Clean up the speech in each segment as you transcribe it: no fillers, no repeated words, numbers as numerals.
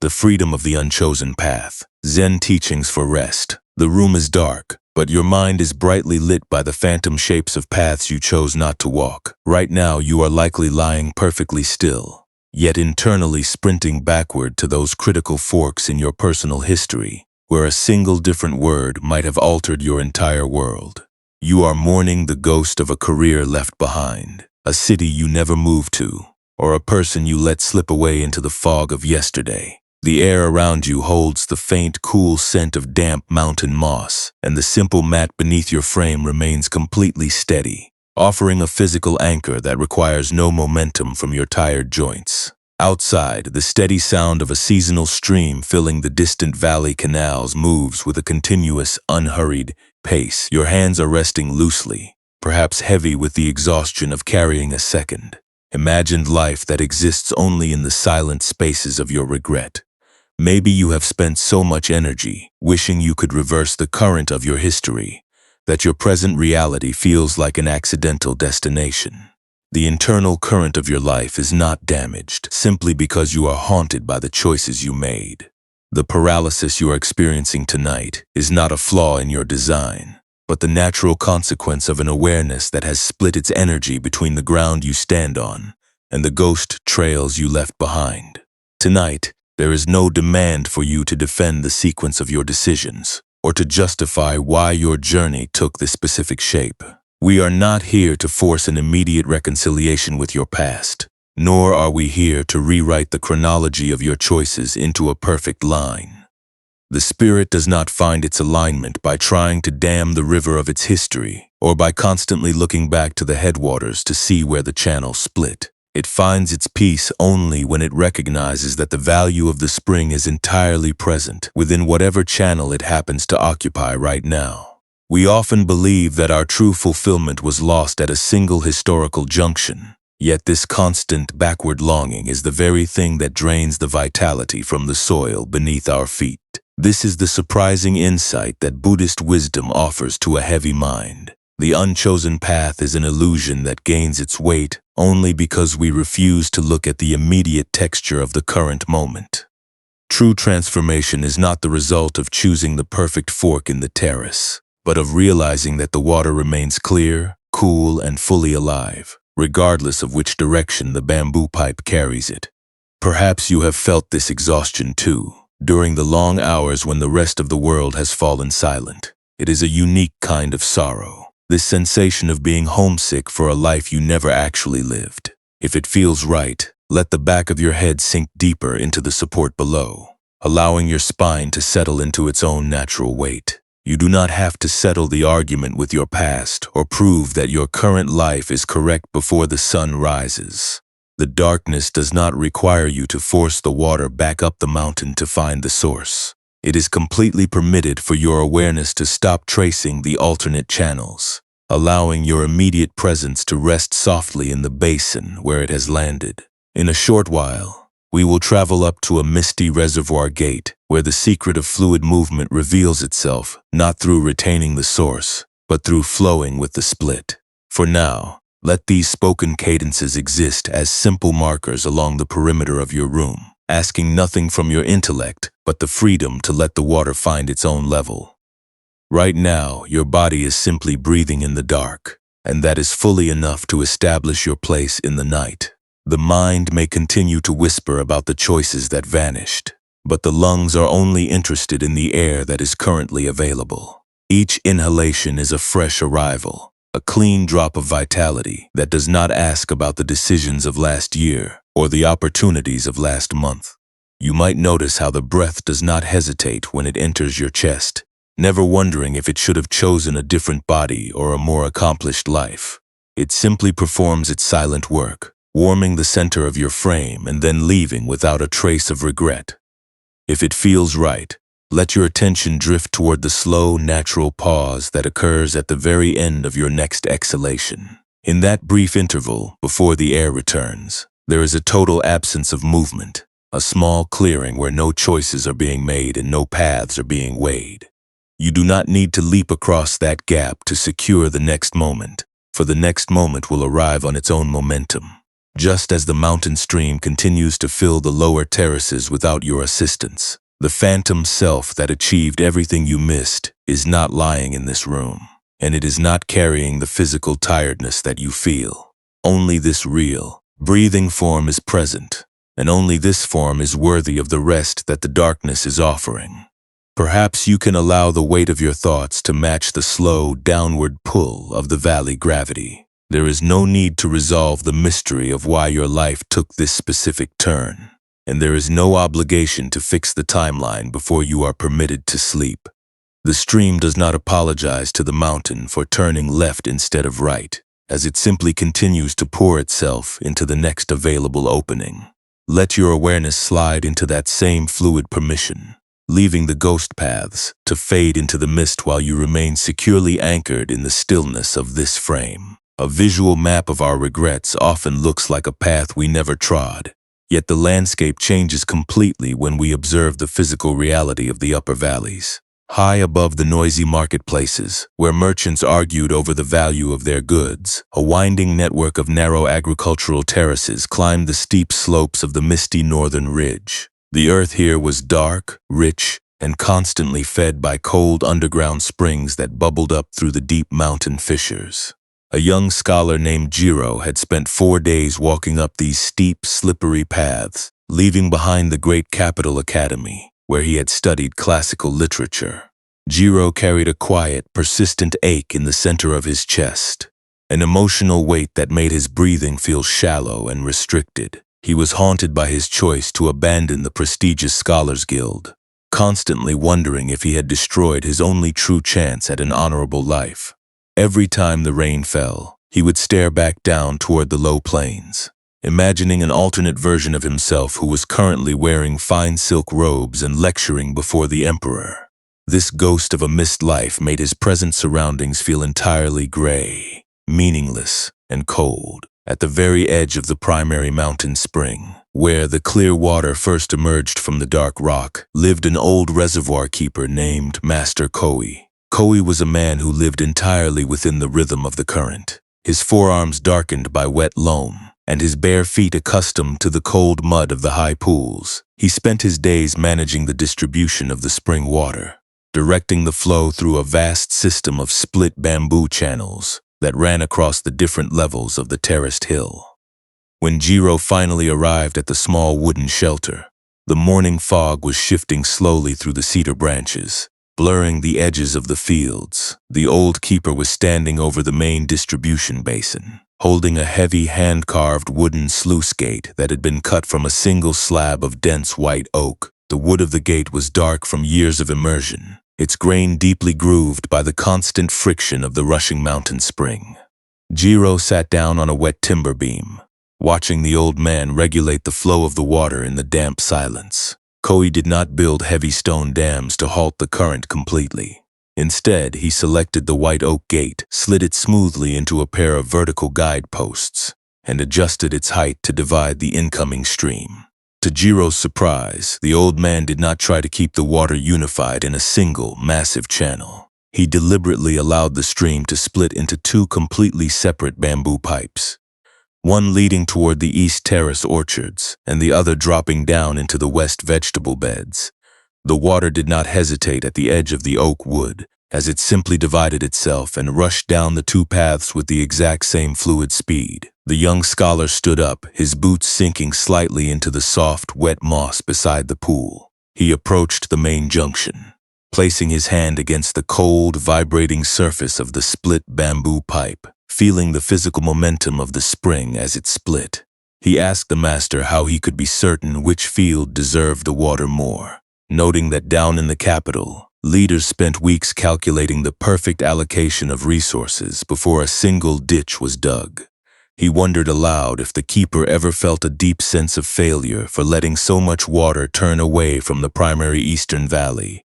The freedom of the unchosen path. Zen teachings for rest. The room is dark, but your mind is brightly lit by the phantom shapes of paths you chose not to walk. Right now, you are likely lying perfectly still, yet internally sprinting backward to those critical forks in your personal history, where a single different word might have altered your entire world. You are mourning the ghost of a career left behind, a city you never moved to, or a person you let slip away into the fog of yesterday. The air around you holds the faint, cool scent of damp mountain moss, and the simple mat beneath your frame remains completely steady, offering a physical anchor that requires no momentum from your tired joints. Outside, the steady sound of a seasonal stream filling the distant valley canals moves with a continuous, unhurried pace. Your hands are resting loosely, perhaps heavy with the exhaustion of carrying a second, imagined life that exists only in the silent spaces of your regret. Maybe you have spent so much energy, wishing you could reverse the current of your history, that your present reality feels like an accidental destination. The internal current of your life is not damaged simply because you are haunted by the choices you made. The paralysis you are experiencing tonight is not a flaw in your design, but the natural consequence of an awareness that has split its energy between the ground you stand on and the ghost trails you left behind. Tonight, there is no demand for you to defend the sequence of your decisions or to justify why your journey took this specific shape. We are not here to force an immediate reconciliation with your past, nor are we here to rewrite the chronology of your choices into a perfect line. The spirit does not find its alignment by trying to dam the river of its history or by constantly looking back to the headwaters to see where the channel split. It finds its peace only when it recognizes that the value of the spring is entirely present within whatever channel it happens to occupy right now. We often believe that our true fulfillment was lost at a single historical junction, yet this constant backward longing is the very thing that drains the vitality from the soil beneath our feet. This is the surprising insight that Buddhist wisdom offers to a heavy mind. The unchosen path is an illusion that gains its weight only because we refuse to look at the immediate texture of the current moment. True transformation is not the result of choosing the perfect fork in the terrace, but of realizing that the water remains clear, cool, and fully alive, regardless of which direction the bamboo pipe carries it. Perhaps you have felt this exhaustion too, during the long hours when the rest of the world has fallen silent. It is a unique kind of sorrow. This sensation of being homesick for a life you never actually lived. If it feels right, let the back of your head sink deeper into the support below, allowing your spine to settle into its own natural weight. You do not have to settle the argument with your past or prove that your current life is correct before the sun rises. The darkness does not require you to force the water back up the mountain to find the source. It is completely permitted for your awareness to stop tracing the alternate channels, allowing your immediate presence to rest softly in the basin where it has landed. In a short while, we will travel up to a misty reservoir gate where the secret of fluid movement reveals itself not through retaining the source, but through flowing with the split. For now, let these spoken cadences exist as simple markers along the perimeter of your room, asking nothing from your intellect but the freedom to let the water find its own level. Right now, your body is simply breathing in the dark, and that is fully enough to establish your place in the night. The mind may continue to whisper about the choices that vanished, but the lungs are only interested in the air that is currently available. Each inhalation is a fresh arrival, a clean drop of vitality that does not ask about the decisions of last year or the opportunities of last month. You might notice how the breath does not hesitate when it enters your chest, never wondering if it should have chosen a different body or a more accomplished life. It simply performs its silent work, warming the center of your frame and then leaving without a trace of regret. If it feels right, let your attention drift toward the slow, natural pause that occurs at the very end of your next exhalation. In that brief interval before the air returns, there is a total absence of movement, a small clearing where no choices are being made and no paths are being weighed. You do not need to leap across that gap to secure the next moment, for the next moment will arrive on its own momentum. just as the mountain stream continues to fill the lower terraces without your assistance. The phantom self that achieved everything you missed is not lying in this room, and it is not carrying the physical tiredness that you feel. Only this real, breathing form is present, and only this form is worthy of the rest that the darkness is offering. Perhaps you can allow the weight of your thoughts to match the slow, downward pull of the valley gravity. There is no need to resolve the mystery of why your life took this specific turn, and there is no obligation to fix the timeline before you are permitted to sleep. The stream does not apologize to the mountain for turning left instead of right, as it simply continues to pour itself into the next available opening. Let your awareness slide into that same fluid permission, leaving the ghost paths to fade into the mist while you remain securely anchored in the stillness of this frame. A visual map of our regrets often looks like a path we never trod, yet the landscape changes completely when we observe the physical reality of the upper valleys. High above the noisy marketplaces, where merchants argued over the value of their goods, a winding network of narrow agricultural terraces climbed the steep slopes of the misty northern ridge. The earth here was dark, rich, and constantly fed by cold underground springs that bubbled up through the deep mountain fissures. A young scholar named Jiro had spent 4 days walking up these steep, slippery paths, leaving behind the great capital academy, where he had studied classical literature. Jiro carried a quiet, persistent ache in the center of his chest, an emotional weight that made his breathing feel shallow and restricted. He was haunted by his choice to abandon the prestigious Scholars Guild, constantly wondering if he had destroyed his only true chance at an honorable life. Every time the rain fell, he would stare back down toward the low plains, imagining an alternate version of himself who was currently wearing fine silk robes and lecturing before the emperor. This ghost of a missed life made his present surroundings feel entirely gray, meaningless, and cold. At the very edge of the primary mountain spring, where the clear water first emerged from the dark rock, lived an old reservoir keeper named Master Koi. Koi was a man who lived entirely within the rhythm of the current, his forearms darkened by wet loam, and his bare feet accustomed to the cold mud of the high pools. He spent his days managing the distribution of the spring water, directing the flow through a vast system of split bamboo channels that ran across the different levels of the terraced hill. When Jiro finally arrived at the small wooden shelter, the morning fog was shifting slowly through the cedar branches, blurring the edges of the fields. The old keeper was standing over the main distribution basin, holding a heavy hand-carved wooden sluice gate that had been cut from a single slab of dense white oak. The wood of the gate was dark from years of immersion, its grain deeply grooved by the constant friction of the rushing mountain spring. Jiro sat down on a wet timber beam, watching the old man regulate the flow of the water in the damp silence. Koi did not build heavy stone dams to halt the current completely. Instead, he selected the white oak gate, slid it smoothly into a pair of vertical guideposts, and adjusted its height to divide the incoming stream. To Jiro's surprise, the old man did not try to keep the water unified in a single, massive channel. He deliberately allowed the stream to split into 2 completely separate bamboo pipes, one leading toward the east terrace orchards, and the other dropping down into the west vegetable beds. The water did not hesitate at the edge of the oak wood, as it simply divided itself and rushed down the 2 paths with the exact same fluid speed. The young scholar stood up, his boots sinking slightly into the soft, wet moss beside the pool. He approached the main junction, placing his hand against the cold, vibrating surface of the split bamboo pipe, feeling the physical momentum of the spring as it split. He asked the master how he could be certain which field deserved the water more, noting that down in the capital, leaders spent weeks calculating the perfect allocation of resources before a single ditch was dug. He wondered aloud if the keeper ever felt a deep sense of failure for letting so much water turn away from the primary eastern valley,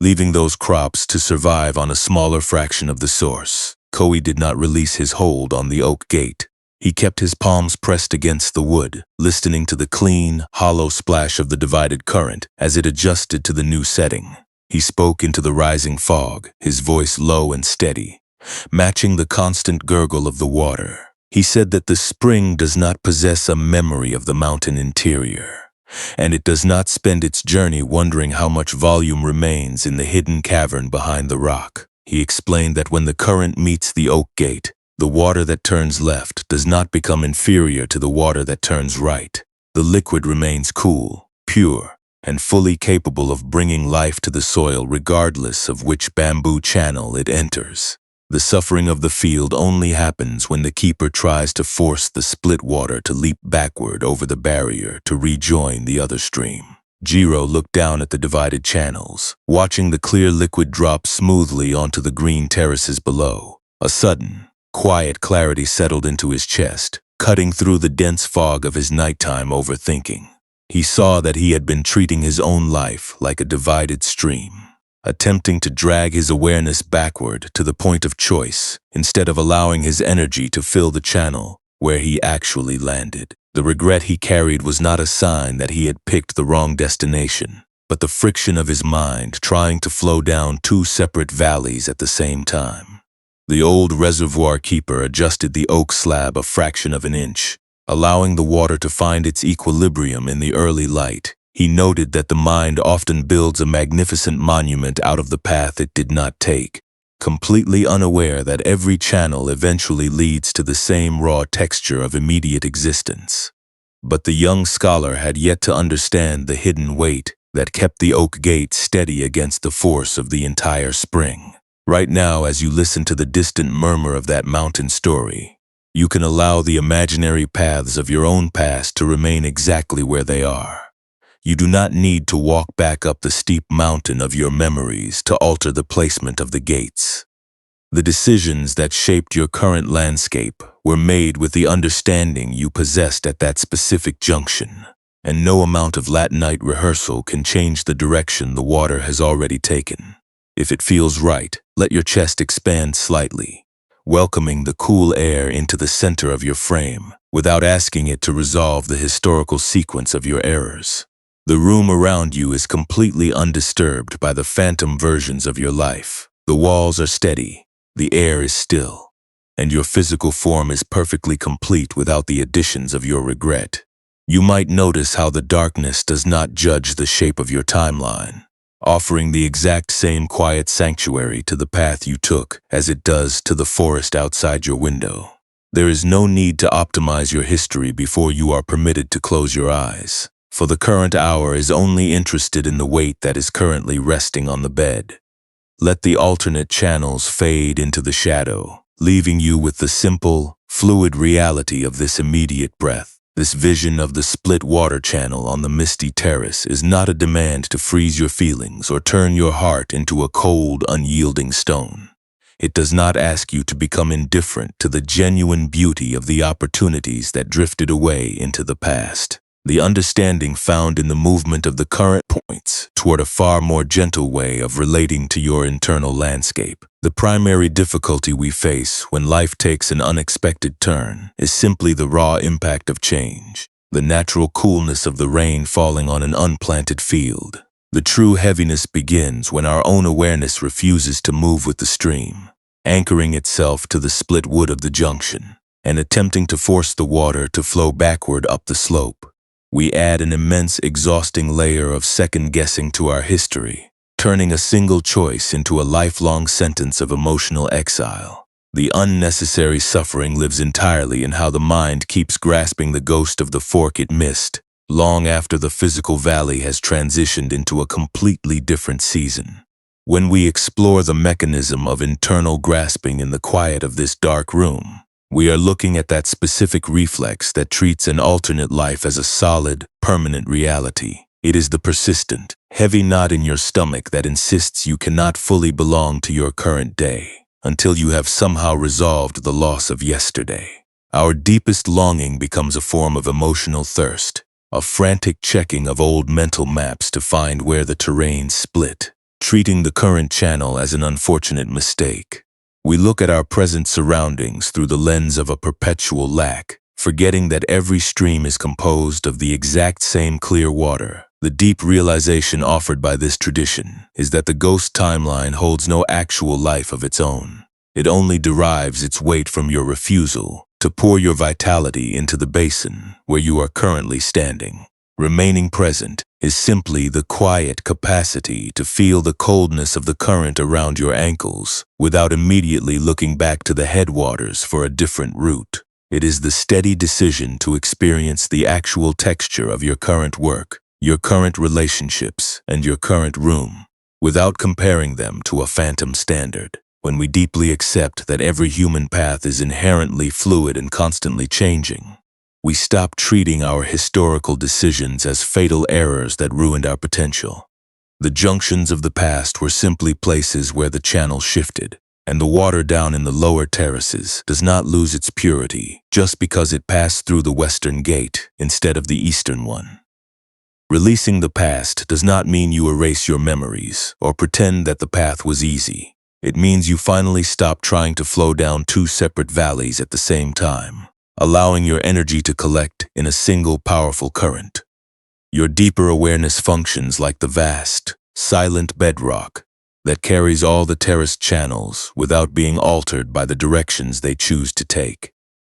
leaving those crops to survive on a smaller fraction of the source. Koi did not release his hold on the oak gate. He kept his palms pressed against the wood, listening to the clean, hollow splash of the divided current as it adjusted to the new setting. He spoke into the rising fog, his voice low and steady, matching the constant gurgle of the water. He said that the spring does not possess a memory of the mountain interior, and it does not spend its journey wondering how much volume remains in the hidden cavern behind the rock. He explained that when the current meets the oak gate, the water that turns left does not become inferior to the water that turns right. The liquid remains cool, pure, and fully capable of bringing life to the soil regardless of which bamboo channel it enters. The suffering of the field only happens when the keeper tries to force the split water to leap backward over the barrier to rejoin the other stream. Jiro looked down at the divided channels, watching the clear liquid drop smoothly onto the green terraces below. A sudden, quiet clarity settled into his chest, cutting through the dense fog of his nighttime overthinking. He saw that he had been treating his own life like a divided stream, attempting to drag his awareness backward to the point of choice instead of allowing his energy to fill the channel where he actually landed. The regret he carried was not a sign that he had picked the wrong destination, but the friction of his mind trying to flow down two separate valleys at the same time. The old reservoir keeper adjusted the oak slab a fraction of an inch, allowing the water to find its equilibrium in the early light. He noted that the mind often builds a magnificent monument out of the path it did not take, completely unaware that every channel eventually leads to the same raw texture of immediate existence. But the young scholar had yet to understand the hidden weight that kept the oak gate steady against the force of the entire spring. Right now, as you listen to the distant murmur of that mountain story, you can allow the imaginary paths of your own past to remain exactly where they are. You do not need to walk back up the steep mountain of your memories to alter the placement of the gates. The decisions that shaped your current landscape were made with the understanding you possessed at that specific junction, and no amount of late-night rehearsal can change the direction the water has already taken. If it feels right, let your chest expand slightly, welcoming the cool air into the center of your frame without asking it to resolve the historical sequence of your errors. The room around you is completely undisturbed by the phantom versions of your life. The walls are steady, the air is still, and your physical form is perfectly complete without the additions of your regret. You might notice how the darkness does not judge the shape of your timeline, offering the exact same quiet sanctuary to the path you took as it does to the forest outside your window. There is no need to optimize your history before you are permitted to close your eyes, for the current hour is only interested in the weight that is currently resting on the bed. Let the alternate channels fade into the shadow, leaving you with the simple, fluid reality of this immediate breath. This vision of the split water channel on the misty terrace is not a demand to freeze your feelings or turn your heart into a cold, unyielding stone. It does not ask you to become indifferent to the genuine beauty of the opportunities that drifted away into the past. The understanding found in the movement of the current points toward a far more gentle way of relating to your internal landscape. The primary difficulty we face when life takes an unexpected turn is simply the raw impact of change, the natural coolness of the rain falling on an unplanted field. The true heaviness begins when our own awareness refuses to move with the stream, anchoring itself to the split wood of the junction, and attempting to force the water to flow backward up the slope. We add an immense, exhausting layer of second-guessing to our history, turning a single choice into a lifelong sentence of emotional exile. The unnecessary suffering lives entirely in how the mind keeps grasping the ghost of the fork it missed, long after the physical valley has transitioned into a completely different season. When we explore the mechanism of internal grasping in the quiet of this dark room, we are looking at that specific reflex that treats an alternate life as a solid, permanent reality. It is the persistent, heavy knot in your stomach that insists you cannot fully belong to your current day until you have somehow resolved the loss of yesterday. Our deepest longing becomes a form of emotional thirst, a frantic checking of old mental maps to find where the terrain split, treating the current channel as an unfortunate mistake. We look at our present surroundings through the lens of a perpetual lack, forgetting that every stream is composed of the exact same clear water. The deep realization offered by this tradition is that the ghost timeline holds no actual life of its own. It only derives its weight from your refusal to pour your vitality into the basin where you are currently standing. Remaining present is simply the quiet capacity to feel the coldness of the current around your ankles without immediately looking back to the headwaters for a different route. It is the steady decision to experience the actual texture of your current work, your current relationships, and your current room, without comparing them to a phantom standard. When we deeply accept that every human path is inherently fluid and constantly changing, we stop treating our historical decisions as fatal errors that ruined our potential. The junctions of the past were simply places where the channel shifted, and the water down in the lower terraces does not lose its purity just because it passed through the western gate instead of the eastern one. Releasing the past does not mean you erase your memories or pretend that the path was easy. It means you finally stop trying to flow down two separate valleys at the same time, allowing your energy to collect in a single powerful current. Your deeper awareness functions like the vast, silent bedrock that carries all the terraced channels without being altered by the directions they choose to take.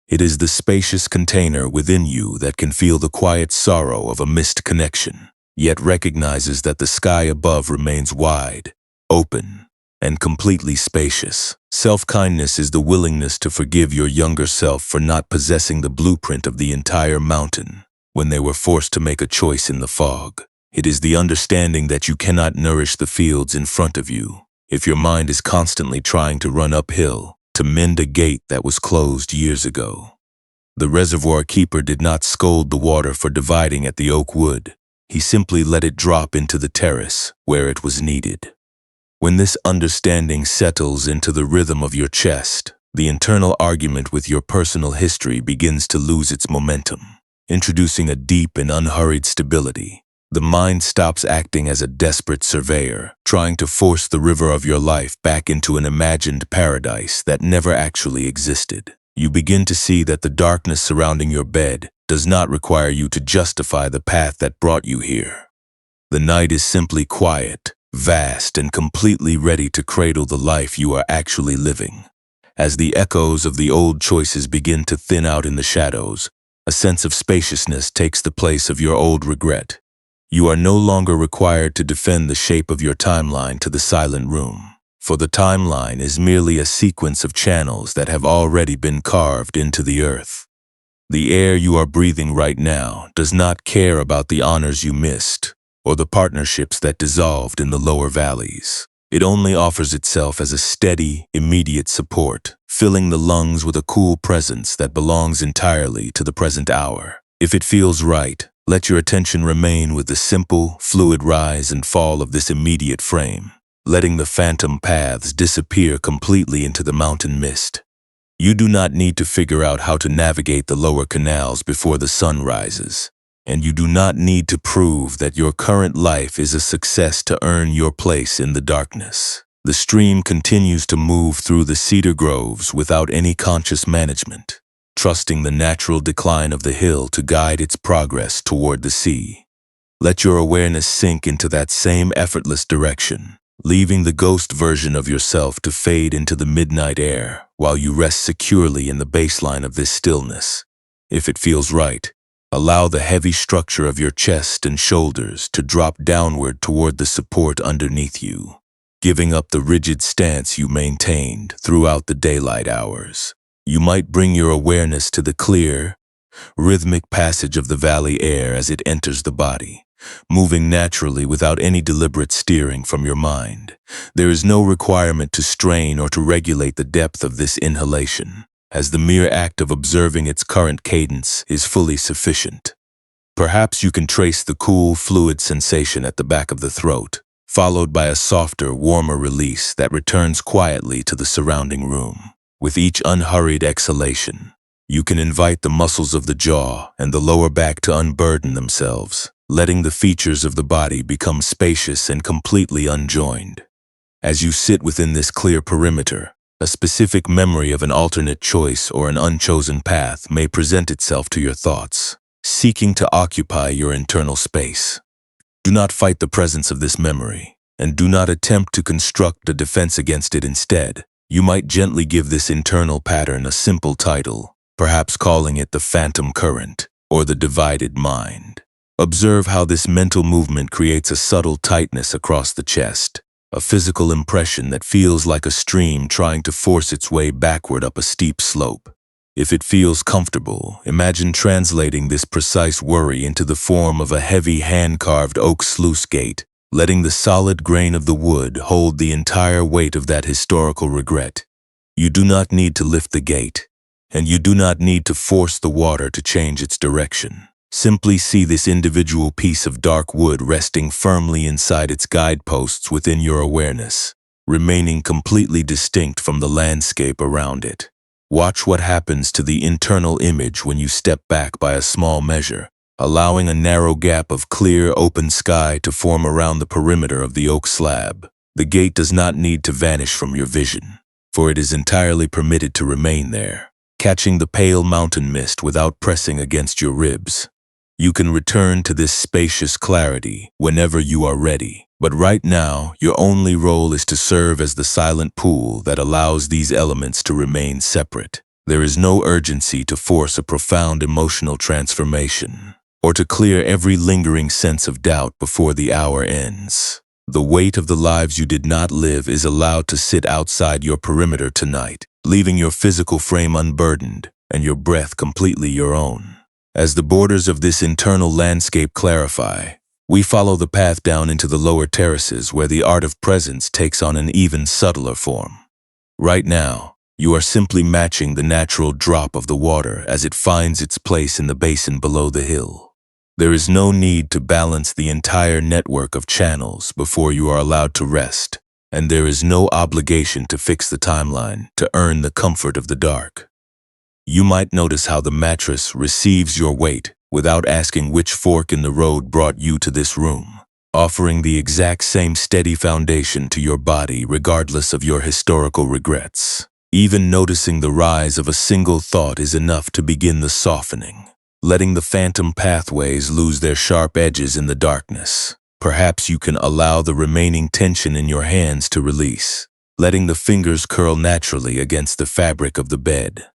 It is the spacious container within you that can feel the quiet sorrow of a missed connection, yet recognizes that the sky above remains wide, open, and completely spacious. Self-kindness is the willingness to forgive your younger self for not possessing the blueprint of the entire mountain when they were forced to make a choice in the fog. It is the understanding that you cannot nourish the fields in front of you if your mind is constantly trying to run uphill to mend a gate that was closed years ago. The reservoir keeper did not scold the water for dividing at the oak wood. He simply let it drop into the terrace where it was needed. When this understanding settles into the rhythm of your chest, the internal argument with your personal history begins to lose its momentum, introducing a deep and unhurried stability. The mind stops acting as a desperate surveyor, trying to force the river of your life back into an imagined paradise that never actually existed. You begin to see that the darkness surrounding your bed does not require you to justify the path that brought you here. The night is simply quiet, vast, and completely ready to cradle the life you are actually living. As the echoes of the old choices begin to thin out in the shadows, a sense of spaciousness takes the place of your old regret. You are no longer required to defend the shape of your timeline to the silent room, for the timeline is merely a sequence of channels that have already been carved into the earth. The air you are breathing right now does not care about the honors you missed or the partnerships that dissolved in the lower valleys. It only offers itself as a steady, immediate support, filling the lungs with a cool presence that belongs entirely to the present hour. If it feels right, let your attention remain with the simple, fluid rise and fall of this immediate frame, letting the phantom paths disappear completely into the mountain mist. You do not need to figure out how to navigate the lower canals before the sun rises, and you do not need to prove that your current life is a success to earn your place in the darkness. The stream continues to move through the cedar groves without any conscious management, trusting the natural decline of the hill to guide its progress toward the sea. Let your awareness sink into that same effortless direction, leaving the ghost version of yourself to fade into the midnight air while you rest securely in the baseline of this stillness. If it feels right, allow the heavy structure of your chest and shoulders to drop downward toward the support underneath you, giving up the rigid stance you maintained throughout the daylight hours. You might bring your awareness to the clear, rhythmic passage of the valley air as it enters the body, moving naturally without any deliberate steering from your mind. There is no requirement to strain or to regulate the depth of this inhalation, as the mere act of observing its current cadence is fully sufficient. Perhaps you can trace the cool, fluid sensation at the back of the throat, followed by a softer, warmer release that returns quietly to the surrounding room. With each unhurried exhalation, you can invite the muscles of the jaw and the lower back to unburden themselves, letting the features of the body become spacious and completely unjoined. As you sit within this clear perimeter, a specific memory of an alternate choice or an unchosen path may present itself to your thoughts, seeking to occupy your internal space. Do not fight the presence of this memory, and do not attempt to construct a defense against it. Instead, you might gently give this internal pattern a simple title: perhaps calling it the phantom current or the divided mind. Observe how this mental movement creates a subtle tightness across the chest, a physical impression that feels like a stream trying to force its way backward up a steep slope. If it feels comfortable, imagine translating this precise worry into the form of a heavy hand-carved oak sluice gate, letting the solid grain of the wood hold the entire weight of that historical regret. You do not need to lift the gate, and you do not need to force the water to change its direction. Simply see this individual piece of dark wood resting firmly inside its guideposts within your awareness, remaining completely distinct from the landscape around it. Watch what happens to the internal image when you step back by a small measure, allowing a narrow gap of clear, open sky to form around the perimeter of the oak slab. The gate does not need to vanish from your vision, for it is entirely permitted to remain there, catching the pale mountain mist without pressing against your ribs. You can return to this spacious clarity whenever you are ready, but right now, your only role is to serve as the silent pool that allows these elements to remain separate. There is no urgency to force a profound emotional transformation, or to clear every lingering sense of doubt before the hour ends. The weight of the lives you did not live is allowed to sit outside your perimeter tonight, leaving your physical frame unburdened and your breath completely your own. As the borders of this internal landscape clarify, we follow the path down into the lower terraces where the art of presence takes on an even subtler form. Right now, you are simply matching the natural drop of the water as it finds its place in the basin below the hill. There is no need to balance the entire network of channels before you are allowed to rest, and there is no obligation to fix the timeline to earn the comfort of the dark. You might notice how the mattress receives your weight without asking which fork in the road brought you to this room, offering the exact same steady foundation to your body regardless of your historical regrets. Even noticing the rise of a single thought is enough to begin the softening, letting the phantom pathways lose their sharp edges in the darkness. Perhaps you can allow the remaining tension in your hands to release, letting the fingers curl naturally against the fabric of the bed.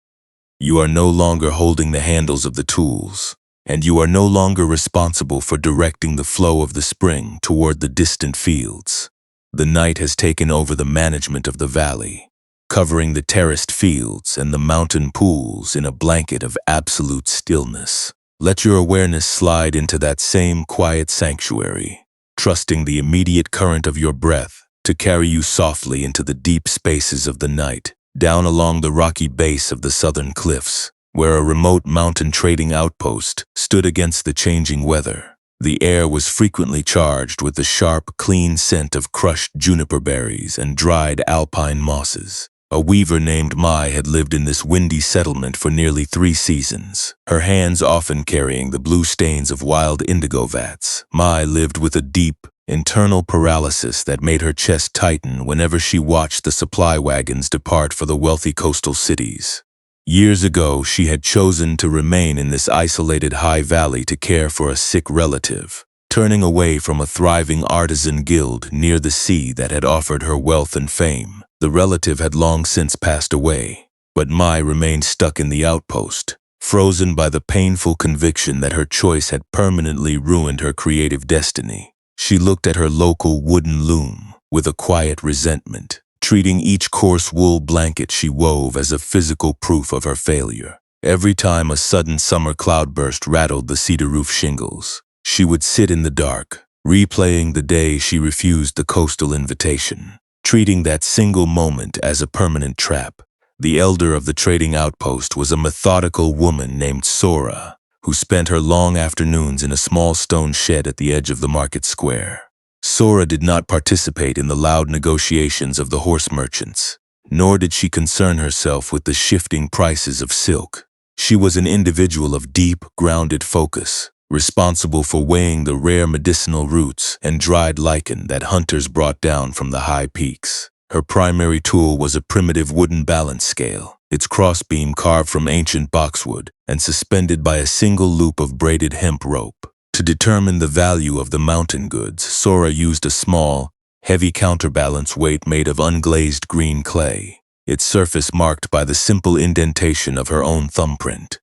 You are no longer holding the handles of the tools, and you are no longer responsible for directing the flow of the spring toward the distant fields. The night has taken over the management of the valley, covering the terraced fields and the mountain pools in a blanket of absolute stillness. Let your awareness slide into that same quiet sanctuary, trusting the immediate current of your breath to carry you softly into the deep spaces of the night, down along the rocky base of the southern cliffs, where a remote mountain trading outpost stood against the changing weather. The air was frequently charged with the sharp, clean scent of crushed juniper berries and dried alpine mosses. A weaver named Mai had lived in this windy settlement for nearly 3 seasons, her hands often carrying the blue stains of wild indigo vats. Mai lived with a deep, internal paralysis that made her chest tighten whenever she watched the supply wagons depart for the wealthy coastal cities. Years ago, she had chosen to remain in this isolated high valley to care for a sick relative, turning away from a thriving artisan guild near the sea that had offered her wealth and fame. The relative had long since passed away, but Mai remained stuck in the outpost, frozen by the painful conviction that her choice had permanently ruined her creative destiny. She looked at her local wooden loom with a quiet resentment, treating each coarse wool blanket she wove as a physical proof of her failure. Every time a sudden summer cloudburst rattled the cedar roof shingles, she would sit in the dark, replaying the day she refused the coastal invitation, treating that single moment as a permanent trap. The elder of the trading outpost was a methodical woman named Sora, who spent her long afternoons in a small stone shed at the edge of the market square. Sora did not participate in the loud negotiations of the horse merchants, nor did she concern herself with the shifting prices of silk. She was an individual of deep, grounded focus, responsible for weighing the rare medicinal roots and dried lichen that hunters brought down from the high peaks. Her primary tool was a primitive wooden balance scale, its crossbeam carved from ancient boxwood and suspended by a single loop of braided hemp rope. To determine the value of the mountain goods, Sora used a small, heavy counterbalance weight made of unglazed green clay. its surface marked by the simple indentation of her own thumbprint.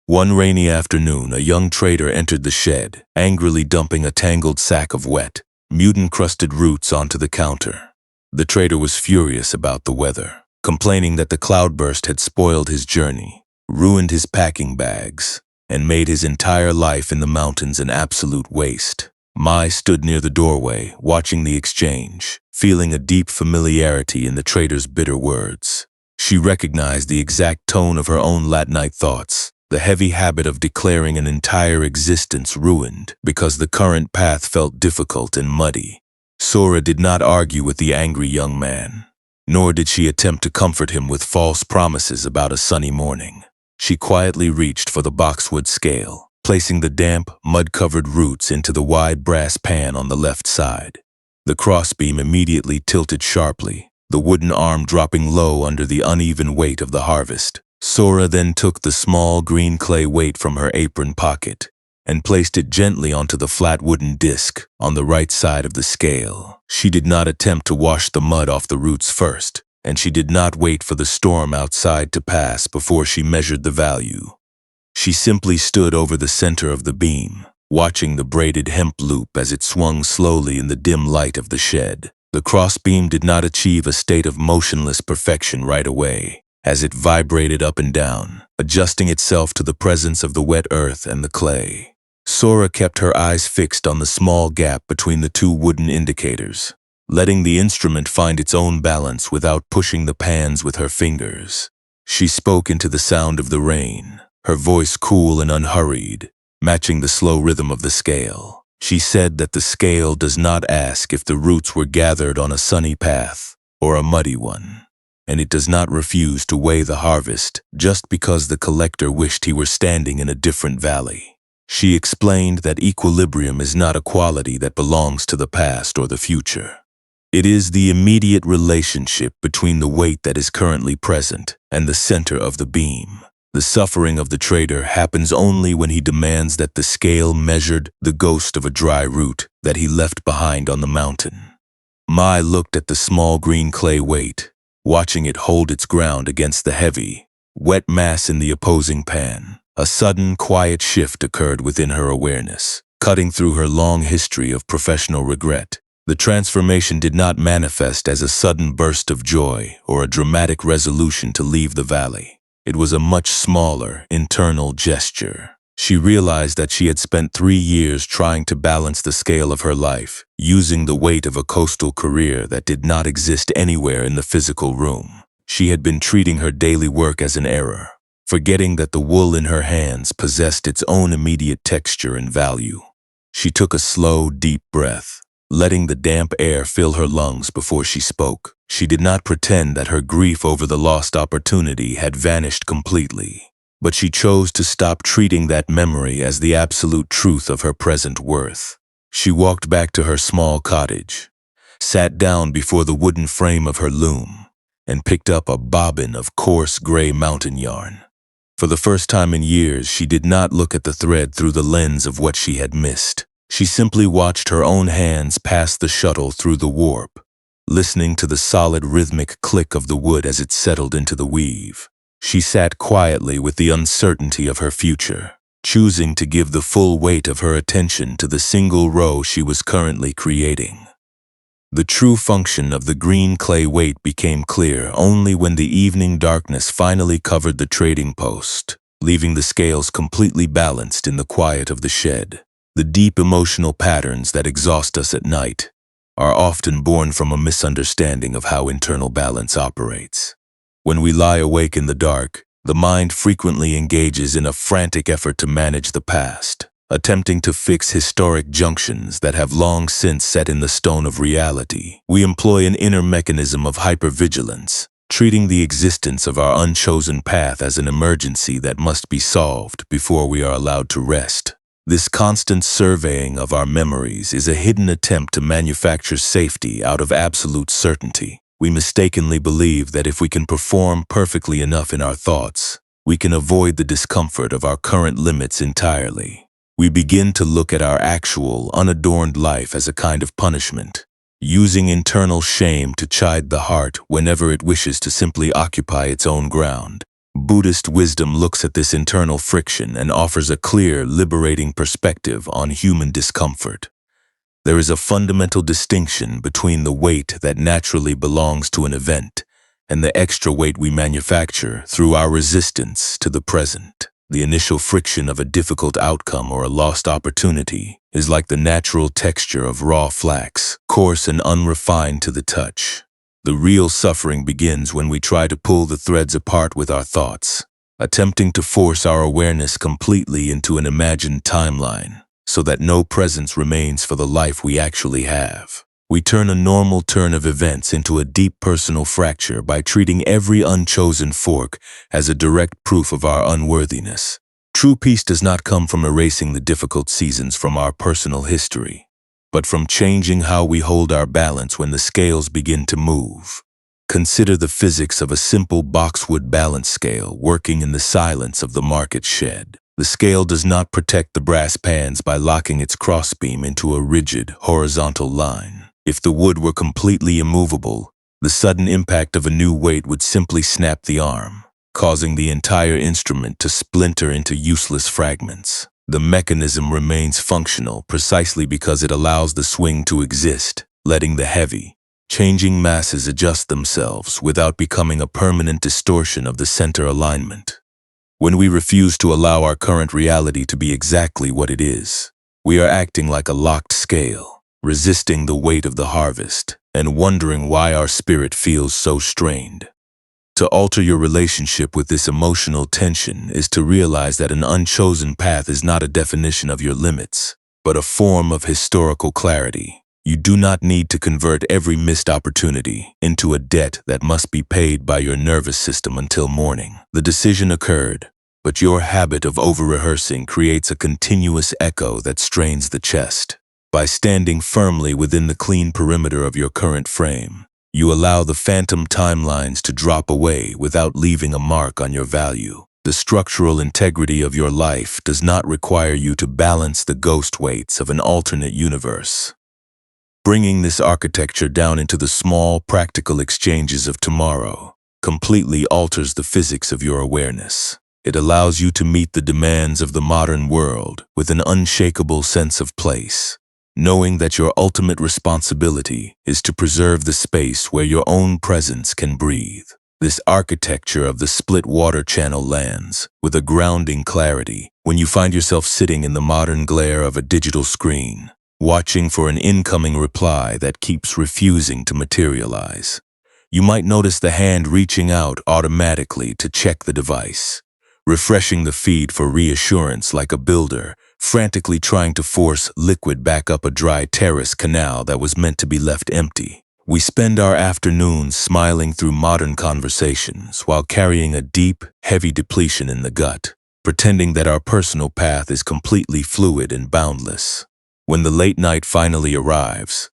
One rainy afternoon, a young trader entered the shed, angrily dumping a tangled sack of wet, mutant-crusted roots onto the counter. The trader was furious about the weather, complaining that the cloudburst had spoiled his journey, ruined his packing bags, and made his entire life in the mountains an absolute waste. Mai stood near the doorway, watching the exchange, feeling a deep familiarity in the trader's bitter words. She recognized the exact tone of her own late-night thoughts, the heavy habit of declaring an entire existence ruined because the current path felt difficult and muddy. Sora did not argue with the angry young man, nor did she attempt to comfort him with false promises about a sunny morning. She quietly reached for the boxwood scale, placing the damp, mud-covered roots into the wide brass pan on the left side. The crossbeam immediately tilted sharply, the wooden arm dropping low under the uneven weight of the harvest. Sora then took the small green clay weight from her apron pocket and placed it gently onto the flat wooden disc on the right side of the scale. She did not attempt to wash the mud off the roots first, and she did not wait for the storm outside to pass before she measured the value. She simply stood over the center of the beam, watching the braided hemp loop as it swung slowly in the dim light of the shed. The crossbeam did not achieve a state of motionless perfection right away, as it vibrated up and down, adjusting itself to the presence of the wet earth and the clay. Sora kept her eyes fixed on the small gap between the two wooden indicators, letting the instrument find its own balance without pushing the pans with her fingers. She spoke into the sound of the rain, her voice cool and unhurried, matching the slow rhythm of the scale. She said that the scale does not ask if the roots were gathered on a sunny path or a muddy one, and it does not refuse to weigh the harvest just because the collector wished he were standing in a different valley. She explained that equilibrium is not a quality that belongs to the past or the future. It is the immediate relationship between the weight that is currently present and the center of the beam. The suffering of the trader happens only when he demands that the scale measured the ghost of a dry root that he left behind on the mountain. Mai looked at the small green clay weight, watching it hold its ground against the heavy, wet mass in the opposing pan. A sudden, quiet shift occurred within her awareness, cutting through her long history of professional regret. The transformation did not manifest as a sudden burst of joy or a dramatic resolution to leave the valley. It was a much smaller, internal gesture. She realized that she had spent 3 years trying to balance the scale of her life, using the weight of a coastal career that did not exist anywhere in the physical room. She had been treating her daily work as an error, forgetting that the wool in her hands possessed its own immediate texture and value. She took a slow, deep breath, letting the damp air fill her lungs before she spoke. She did not pretend that her grief over the lost opportunity had vanished completely, but she chose to stop treating that memory as the absolute truth of her present worth. She walked back to her small cottage, sat down before the wooden frame of her loom, and picked up a bobbin of coarse gray mountain yarn. For the first time in years, she did not look at the thread through the lens of what she had missed. She simply watched her own hands pass the shuttle through the warp, listening to the solid rhythmic click of the wood as it settled into the weave. She sat quietly with the uncertainty of her future, choosing to give the full weight of her attention to the single row she was currently creating. The true function of the green clay weight became clear only when the evening darkness finally covered the trading post, leaving the scales completely balanced in the quiet of the shed. The deep emotional patterns that exhaust us at night are often born from a misunderstanding of how internal balance operates. When we lie awake in the dark, the mind frequently engages in a frantic effort to manage the past, attempting to fix historic junctions that have long since set in the stone of reality. We employ an inner mechanism of hypervigilance, treating the existence of our unchosen path as an emergency that must be solved before we are allowed to rest. This constant surveying of our memories is a hidden attempt to manufacture safety out of absolute certainty. We mistakenly believe that if we can perform perfectly enough in our thoughts, we can avoid the discomfort of our current limits entirely. We begin to look at our actual, unadorned life as a kind of punishment, using internal shame to chide the heart whenever it wishes to simply occupy its own ground. Buddhist wisdom looks at this internal friction and offers a clear, liberating perspective on human discomfort. There is a fundamental distinction between the weight that naturally belongs to an event and the extra weight we manufacture through our resistance to the present. The initial friction of a difficult outcome or a lost opportunity is like the natural texture of raw flax, coarse and unrefined to the touch. The real suffering begins when we try to pull the threads apart with our thoughts, attempting to force our awareness completely into an imagined timeline, so that no presence remains for the life we actually have. We turn a normal turn of events into a deep personal fracture by treating every unchosen fork as a direct proof of our unworthiness. True peace does not come from erasing the difficult seasons from our personal history, but from changing how we hold our balance when the scales begin to move. Consider the physics of a simple boxwood balance scale working in the silence of the market shed. The scale does not protect the brass pans by locking its crossbeam into a rigid, horizontal line. If the wood were completely immovable, the sudden impact of a new weight would simply snap the arm, causing the entire instrument to splinter into useless fragments. The mechanism remains functional precisely because it allows the swing to exist, letting the heavy, changing masses adjust themselves without becoming a permanent distortion of the center alignment. When we refuse to allow our current reality to be exactly what it is, we are acting like a locked scale, resisting the weight of the harvest, and wondering why our spirit feels so strained. To alter your relationship with this emotional tension is to realize that an unchosen path is not a definition of your limits, but a form of historical clarity. You do not need to convert every missed opportunity into a debt that must be paid by your nervous system until morning. The decision occurred, but your habit of over-rehearsing creates a continuous echo that strains the chest. By standing firmly within the clean perimeter of your current frame, you allow the phantom timelines to drop away without leaving a mark on your value. The structural integrity of your life does not require you to balance the ghost weights of an alternate universe. Bringing this architecture down into the small, practical exchanges of tomorrow completely alters the physics of your awareness. It allows you to meet the demands of the modern world with an unshakable sense of place, knowing that your ultimate responsibility is to preserve the space where your own presence can breathe. This architecture of the split water channel lands with a grounding clarity when you find yourself sitting in the modern glare of a digital screen, watching for an incoming reply that keeps refusing to materialize. You might notice the hand reaching out automatically to check the device, refreshing the feed for reassurance like a builder frantically trying to force liquid back up a dry terrace canal that was meant to be left empty. We spend our afternoons smiling through modern conversations while carrying a deep, heavy depletion in the gut, pretending that our personal path is completely fluid and boundless. When the late night finally arrives,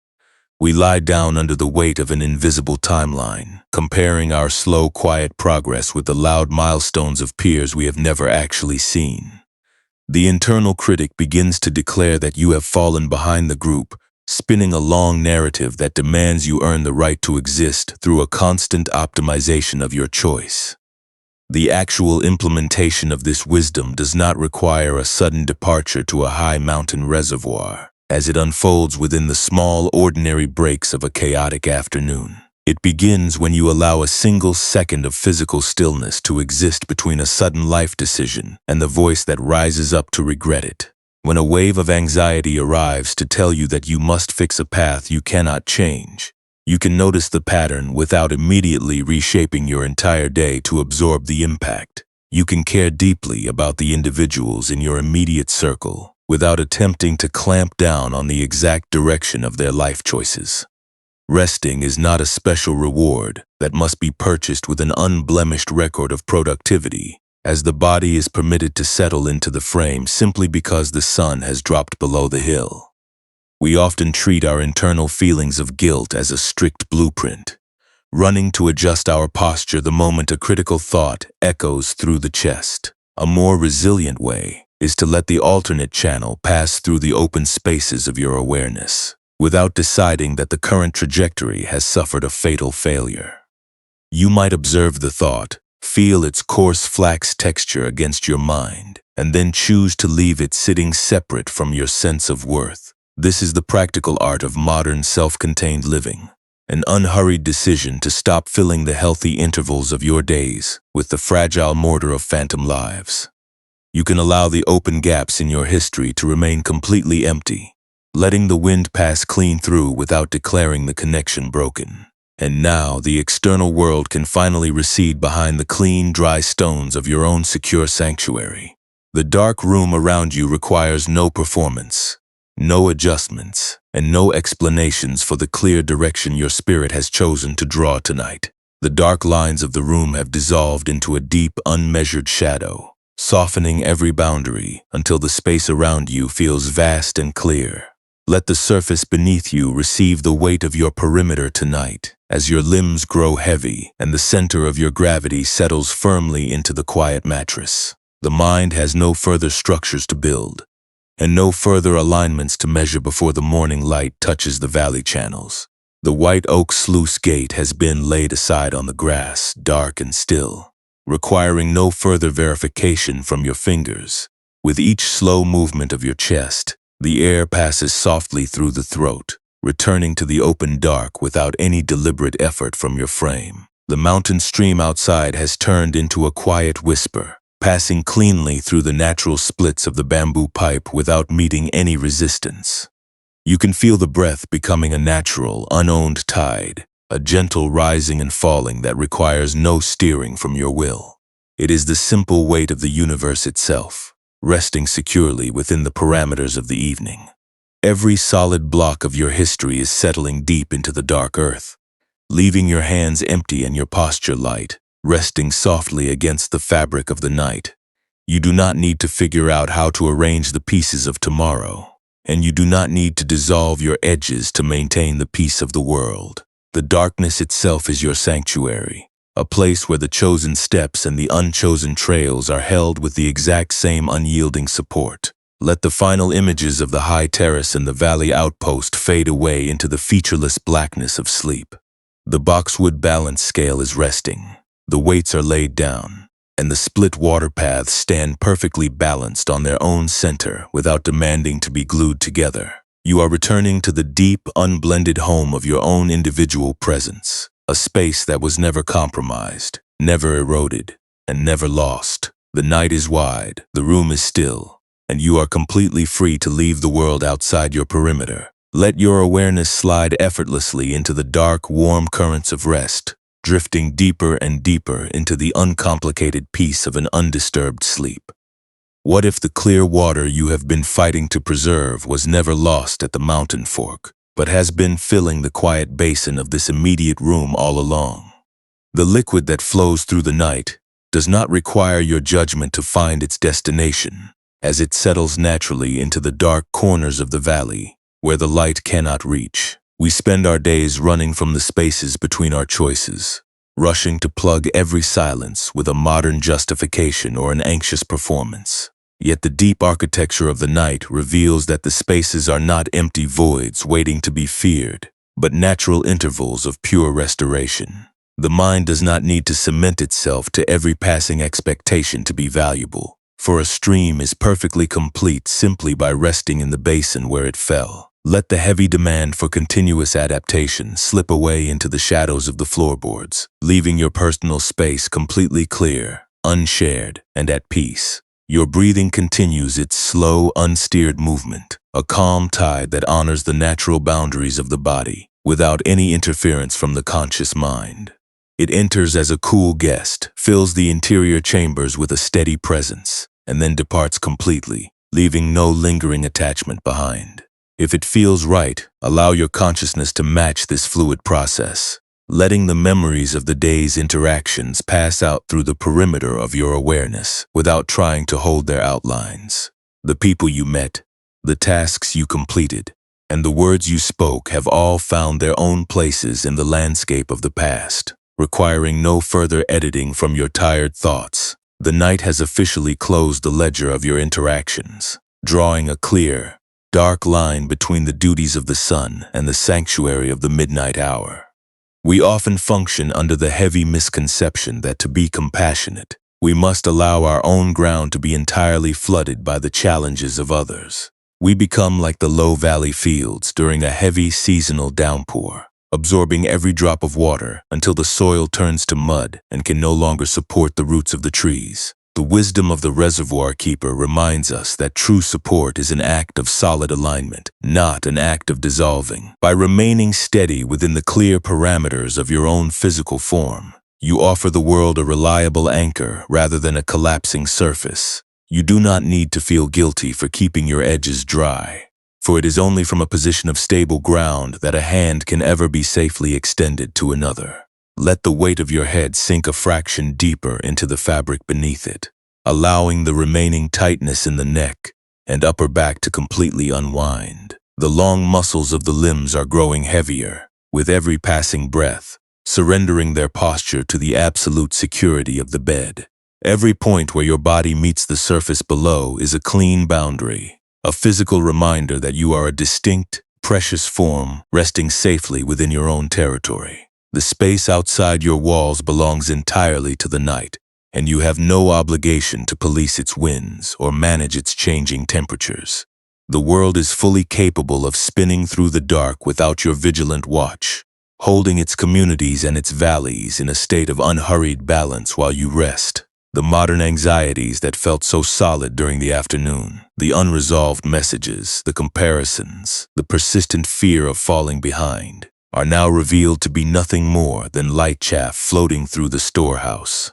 we lie down under the weight of an invisible timeline, comparing our slow, quiet progress with the loud milestones of peers we have never actually seen. The internal critic begins to declare that you have fallen behind the group, spinning a long narrative that demands you earn the right to exist through a constant optimization of your choice. The actual implementation of this wisdom does not require a sudden departure to a high mountain reservoir, as it unfolds within the small, ordinary breaks of a chaotic afternoon. It begins when you allow a single second of physical stillness to exist between a sudden life decision and the voice that rises up to regret it. When a wave of anxiety arrives to tell you that you must fix a path you cannot change, you can notice the pattern without immediately reshaping your entire day to absorb the impact. You can care deeply about the individuals in your immediate circle without attempting to clamp down on the exact direction of their life choices. Resting is not a special reward that must be purchased with an unblemished record of productivity, as the body is permitted to settle into the frame simply because the sun has dropped below the hill. We often treat our internal feelings of guilt as a strict blueprint, running to adjust our posture the moment a critical thought echoes through the chest. A more resilient way is to let the alternate channel pass through the open spaces of your awareness. without deciding that the current trajectory has suffered a fatal failure. You might observe the thought, feel its coarse flax texture against your mind, and then choose to leave it sitting separate from your sense of worth. This is the practical art of modern self-contained living, an unhurried decision to stop filling the healthy intervals of your days with the fragile mortar of phantom lives. You can allow the open gaps in your history to remain completely empty, letting the wind pass clean through without declaring the connection broken. And now the external world can finally recede behind the clean, dry stones of your own secure sanctuary. The dark room around you requires no performance, no adjustments, and no explanations for the clear direction your spirit has chosen to draw tonight. The dark lines of the room have dissolved into a deep, unmeasured shadow, softening every boundary until the space around you feels vast and clear. Let the surface beneath you receive the weight of your perimeter tonight, as your limbs grow heavy and the center of your gravity settles firmly into the quiet mattress. The mind has no further structures to build, and no further alignments to measure before the morning light touches the valley channels. The white oak sluice gate has been laid aside on the grass, dark and still, requiring no further verification from your fingers. With each slow movement of your chest, the air passes softly through the throat, returning to the open dark without any deliberate effort from your frame. The mountain stream outside has turned into a quiet whisper, passing cleanly through the natural splits of the bamboo pipe without meeting any resistance. You can feel the breath becoming a natural, unowned tide, a gentle rising and falling that requires no steering from your will. It is the simple weight of the universe itself, resting securely within the parameters of the evening. Every solid block of your history is settling deep into the dark earth, leaving your hands empty and your posture light, resting softly against the fabric of the night. You do not need to figure out how to arrange the pieces of tomorrow, and you do not need to dissolve your edges to maintain the peace of the world. The darkness itself is your sanctuary, a place where the chosen steps and the unchosen trails are held with the exact same unyielding support. Let the final images of the high terrace and the valley outpost fade away into the featureless blackness of sleep. The boxwood balance scale is resting, the weights are laid down, and the split water paths stand perfectly balanced on their own center without demanding to be glued together. You are returning to the deep, unblended home of your own individual presence, a space that was never compromised, never eroded, and never lost. The night is wide, the room is still, and you are completely free to leave the world outside your perimeter. Let your awareness slide effortlessly into the dark, warm currents of rest, drifting deeper and deeper into the uncomplicated peace of an undisturbed sleep. What if the clear water you have been fighting to preserve was never lost at the mountain fork, but has been filling the quiet basin of this immediate room all along? The liquid that flows through the night does not require your judgment to find its destination, as it settles naturally into the dark corners of the valley, where the light cannot reach. We spend our days running from the spaces between our choices, rushing to plug every silence with a modern justification or an anxious performance. Yet the deep architecture of the night reveals that the spaces are not empty voids waiting to be feared, but natural intervals of pure restoration. The mind does not need to cement itself to every passing expectation to be valuable, for a stream is perfectly complete simply by resting in the basin where it fell. Let the heavy demand for continuous adaptation slip away into the shadows of the floorboards, leaving your personal space completely clear, unshared, and at peace. Your breathing continues its slow, unsteered movement, a calm tide that honors the natural boundaries of the body, without any interference from the conscious mind. It enters as a cool guest, fills the interior chambers with a steady presence, and then departs completely, leaving no lingering attachment behind. If it feels right, allow your consciousness to match this fluid process, letting the memories of the day's interactions pass out through the perimeter of your awareness without trying to hold their outlines. The people you met, the tasks you completed, and the words you spoke have all found their own places in the landscape of the past, requiring no further editing from your tired thoughts. The night has officially closed the ledger of your interactions, drawing a clear, dark line between the duties of the sun and the sanctuary of the midnight hour. We often function under the heavy misconception that to be compassionate, we must allow our own ground to be entirely flooded by the challenges of others. We become like the low valley fields during a heavy seasonal downpour, absorbing every drop of water until the soil turns to mud and can no longer support the roots of the trees. The wisdom of the reservoir keeper reminds us that true support is an act of solid alignment, not an act of dissolving. By remaining steady within the clear parameters of your own physical form, you offer the world a reliable anchor rather than a collapsing surface. You do not need to feel guilty for keeping your edges dry, for it is only from a position of stable ground that a hand can ever be safely extended to another. Let the weight of your head sink a fraction deeper into the fabric beneath it, allowing the remaining tightness in the neck and upper back to completely unwind. The long muscles of the limbs are growing heavier with every passing breath, surrendering their posture to the absolute security of the bed. Every point where your body meets the surface below is a clean boundary, a physical reminder that you are a distinct, precious form resting safely within your own territory. The space outside your walls belongs entirely to the night, and you have no obligation to police its winds or manage its changing temperatures. The world is fully capable of spinning through the dark without your vigilant watch, holding its communities and its valleys in a state of unhurried balance while you rest. The modern anxieties that felt so solid during the afternoon, the unresolved messages, the comparisons, the persistent fear of falling behind, are now revealed to be nothing more than light chaff floating through the storehouse.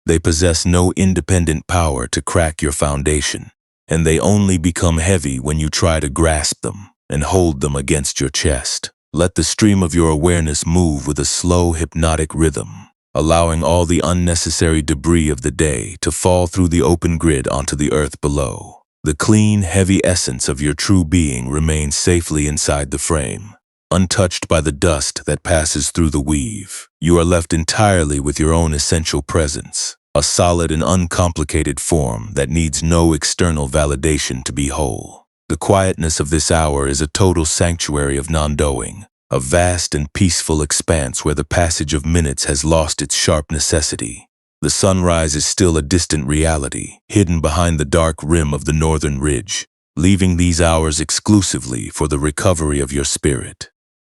They possess no independent power to crack your foundation, and they only become heavy when you try to grasp them and hold them against your chest. Let the stream of your awareness move with a slow, hypnotic rhythm, allowing all the unnecessary debris of the day to fall through the open grid onto the earth below. The clean, heavy essence of your true being remains safely inside the frame, untouched by the dust that passes through the weave. You are left entirely with your own essential presence, a solid and uncomplicated form that needs no external validation to be whole. The quietness of this hour is a total sanctuary of non-doing, a vast and peaceful expanse where the passage of minutes has lost its sharp necessity. The sunrise is still a distant reality, hidden behind the dark rim of the northern ridge, leaving these hours exclusively for the recovery of your spirit.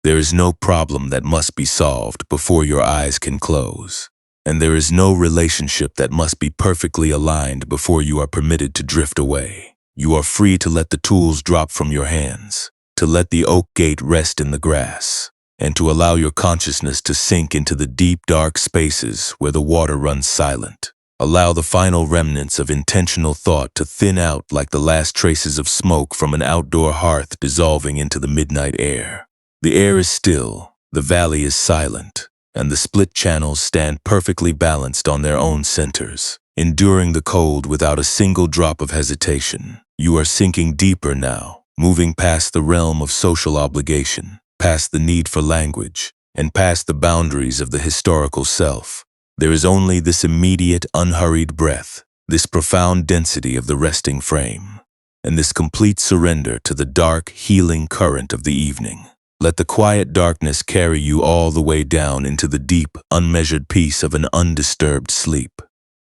There is no problem that must be solved before your eyes can close, and there is no relationship that must be perfectly aligned before you are permitted to drift away. You are free to let the tools drop from your hands, to let the oak gate rest in the grass, and to allow your consciousness to sink into the deep, dark spaces where the water runs silent. Allow the final remnants of intentional thought to thin out like the last traces of smoke from an outdoor hearth dissolving into the midnight air. The air is still, the valley is silent, and the split channels stand perfectly balanced on their own centers, enduring the cold without a single drop of hesitation. You are sinking deeper now, moving past the realm of social obligation, past the need for language, and past the boundaries of the historical self. There is only this immediate, unhurried breath, this profound density of the resting frame, and this complete surrender to the dark, healing current of the evening. Let the quiet darkness carry you all the way down into the deep, unmeasured peace of an undisturbed sleep.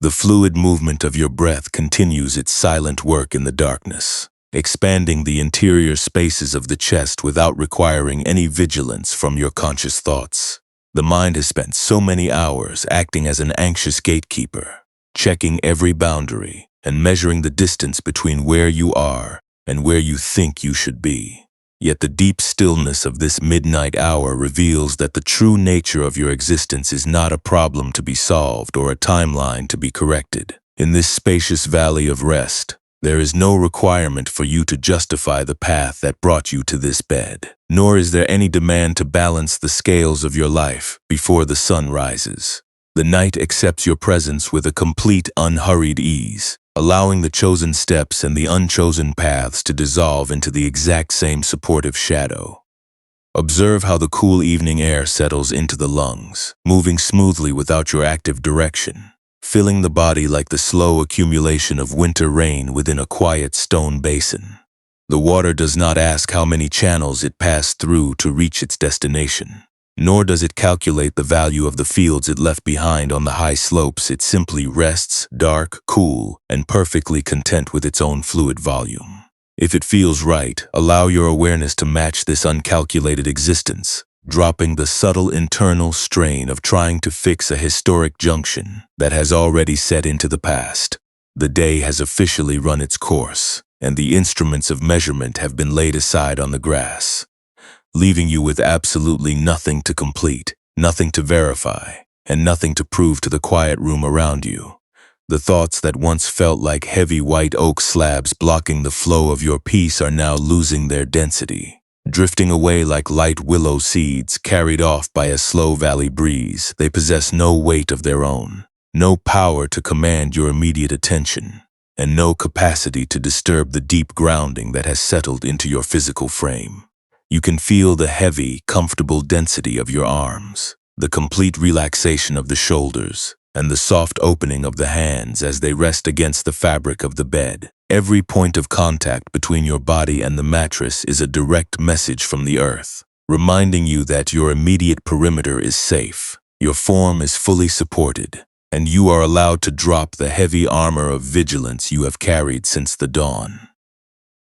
The fluid movement of your breath continues its silent work in the darkness, expanding the interior spaces of the chest without requiring any vigilance from your conscious thoughts. The mind has spent so many hours acting as an anxious gatekeeper, checking every boundary and measuring the distance between where you are and where you think you should be. Yet the deep stillness of this midnight hour reveals that the true nature of your existence is not a problem to be solved or a timeline to be corrected. In this spacious valley of rest, there is no requirement for you to justify the path that brought you to this bed, nor is there any demand to balance the scales of your life before the sun rises. The night accepts your presence with a complete, unhurried ease, allowing the chosen steps and the unchosen paths to dissolve into the exact same supportive shadow. Observe how the cool evening air settles into the lungs, moving smoothly without your active direction, filling the body like the slow accumulation of winter rain within a quiet stone basin. The water does not ask how many channels it passed through to reach its destination, nor does it calculate the value of the fields it left behind on the high slopes. It simply rests, dark, cool, and perfectly content with its own fluid volume. If it feels right, allow your awareness to match this uncalculated existence, dropping the subtle internal strain of trying to fix a historic junction that has already set into the past. The day has officially run its course, and the instruments of measurement have been laid aside on the grass, leaving you with absolutely nothing to complete, nothing to verify, and nothing to prove to the quiet room around you. The thoughts that once felt like heavy white oak slabs blocking the flow of your peace are now losing their density, drifting away like light willow seeds carried off by a slow valley breeze. They possess no weight of their own, no power to command your immediate attention, and no capacity to disturb the deep grounding that has settled into your physical frame. You can feel the heavy, comfortable density of your arms, the complete relaxation of the shoulders, and the soft opening of the hands as they rest against the fabric of the bed. Every point of contact between your body and the mattress is a direct message from the earth, reminding you that your immediate perimeter is safe, your form is fully supported, and you are allowed to drop the heavy armor of vigilance you have carried since the dawn.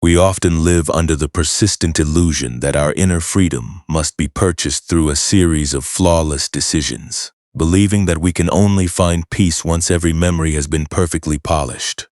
We often live under the persistent illusion that our inner freedom must be purchased through a series of flawless decisions, believing that we can only find peace once every memory has been perfectly polished.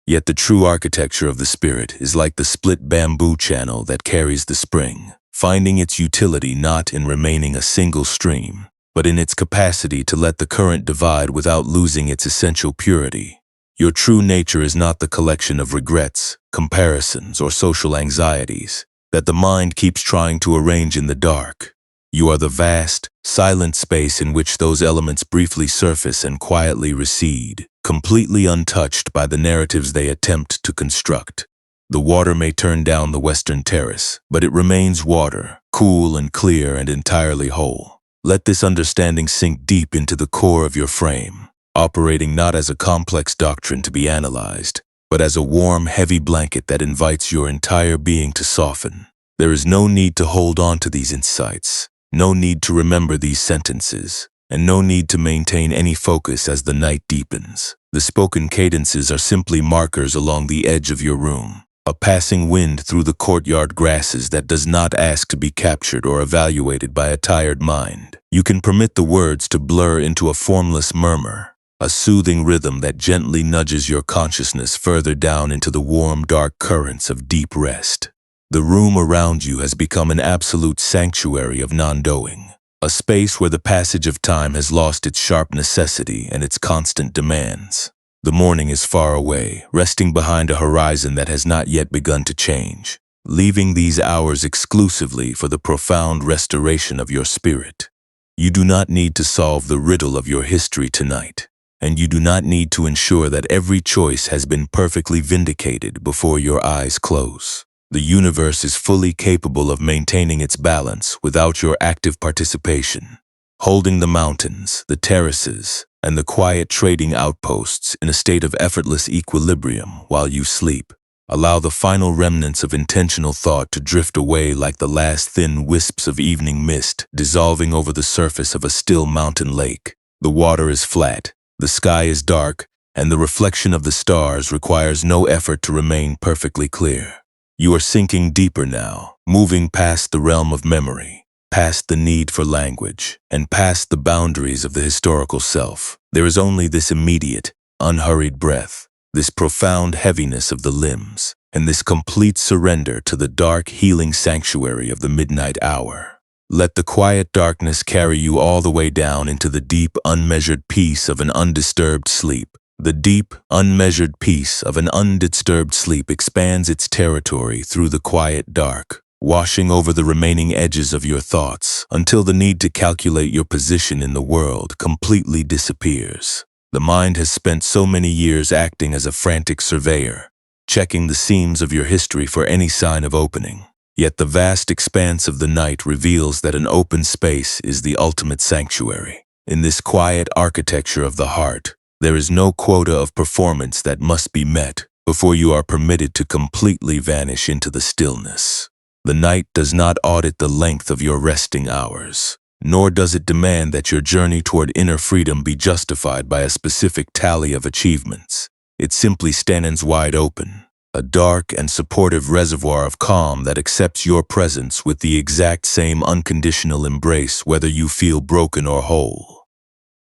Yet the true architecture of the spirit is like the split bamboo channel that carries the spring, finding its utility not in remaining a single stream, but in its capacity to let the current divide without losing its essential purity. Your true nature is not the collection of regrets, comparisons, or social anxieties that the mind keeps trying to arrange in the dark. You are the vast, silent space in which those elements briefly surface and quietly recede, completely untouched by the narratives they attempt to construct. The water may turn down the western terrace, but it remains water, cool and clear and entirely whole. Let this understanding sink deep into the core of your frame, operating not as a complex doctrine to be analyzed, but as a warm, heavy blanket that invites your entire being to soften. There is no need to hold on to these insights, no need to remember these sentences, and no need to maintain any focus as the night deepens. The spoken cadences are simply markers along the edge of your room, a passing wind through the courtyard grasses that does not ask to be captured or evaluated by a tired mind. You can permit the words to blur into a formless murmur, a soothing rhythm that gently nudges your consciousness further down into the warm, dark currents of deep rest. The room around you has become an absolute sanctuary of non-doing, a space where the passage of time has lost its sharp necessity and its constant demands. The morning is far away, resting behind a horizon that has not yet begun to change, leaving these hours exclusively for the profound restoration of your spirit. You do not need to solve the riddle of your history tonight, and you do not need to ensure that every choice has been perfectly vindicated before your eyes close. The universe is fully capable of maintaining its balance without your active participation, holding the mountains, the terraces, and the quiet trading outposts in a state of effortless equilibrium while you sleep. Allow the final remnants of intentional thought to drift away like the last thin wisps of evening mist dissolving over the surface of a still mountain lake. The water is flat, the sky is dark, and the reflection of the stars requires no effort to remain perfectly clear. You are sinking deeper now, moving past the realm of memory, past the need for language, and past the boundaries of the historical self. There is only this immediate, unhurried breath, this profound heaviness of the limbs, and this complete surrender to the dark, healing sanctuary of the midnight hour. Let the quiet darkness carry you all the way down into the deep, unmeasured peace of an undisturbed sleep. The deep, unmeasured peace of an undisturbed sleep expands its territory through the quiet dark, washing over the remaining edges of your thoughts until the need to calculate your position in the world completely disappears. The mind has spent so many years acting as a frantic surveyor, checking the seams of your history for any sign of opening. Yet the vast expanse of the night reveals that an open space is the ultimate sanctuary. In this quiet architecture of the heart, there is no quota of performance that must be met, before you are permitted to completely vanish into the stillness. The night does not audit the length of your resting hours, nor does it demand that your journey toward inner freedom be justified by a specific tally of achievements. It simply stands wide open, a dark and supportive reservoir of calm that accepts your presence with the exact same unconditional embrace whether you feel broken or whole.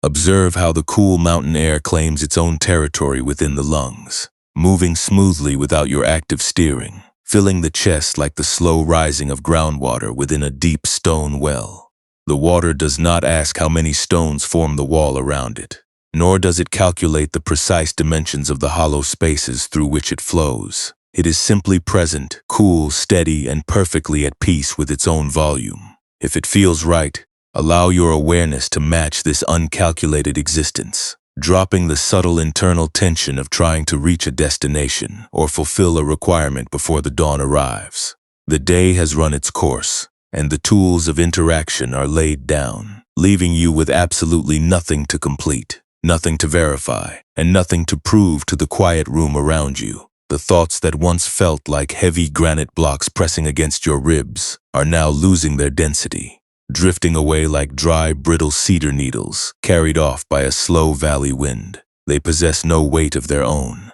Observe how the cool mountain air claims its own territory within the lungs, moving smoothly without your active steering, filling the chest like the slow rising of groundwater within a deep stone well. The water does not ask how many stones form the wall around it, nor does it calculate the precise dimensions of the hollow spaces through which it flows. It is simply present, cool, steady, and perfectly at peace with its own volume. If it feels right, allow your awareness to match this uncalculated existence, dropping the subtle internal tension of trying to reach a destination or fulfill a requirement before the dawn arrives. The day has run its course, and the tools of interaction are laid down, leaving you with absolutely nothing to complete, nothing to verify, and nothing to prove to the quiet room around you. The thoughts that once felt like heavy granite blocks pressing against your ribs are now losing their density, drifting away like dry, brittle cedar needles carried off by a slow valley wind. They possess no weight of their own,